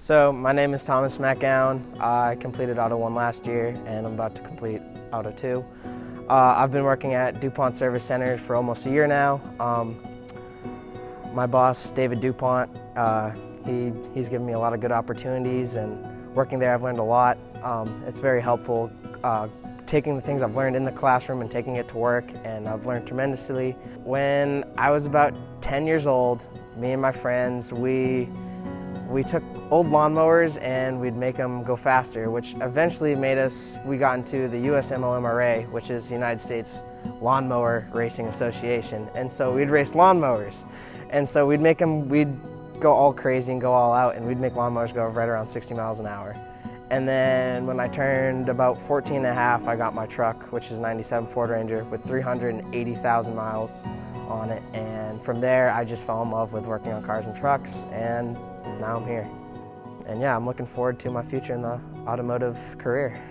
So my name is Thomas MacGown. I completed Auto 1 last year and I'm about to complete Auto 2. I've been working at Dupont Service Center for almost a year now. My boss, David Dupont, he's given me a lot of good opportunities, and working there I've learned a lot. It's very helpful taking the things I've learned in the classroom and taking it to work, and I've learned tremendously. When I was about 10 years old, me and my friends, we took old lawnmowers and we'd make them go faster, which eventually we got into the USMLMRA, which is the United States Lawnmower Racing Association. And so we'd race lawnmowers. And so we'd go all crazy and go all out, and we'd make lawnmowers go right around 60 miles an hour. And then when I turned about 14 and a half, I got my truck, which is a 97 Ford Ranger with 380,000 miles on it. And from there, I just fell in love with working on cars and trucks, and now I'm here. And yeah, I'm looking forward to my future in the automotive career.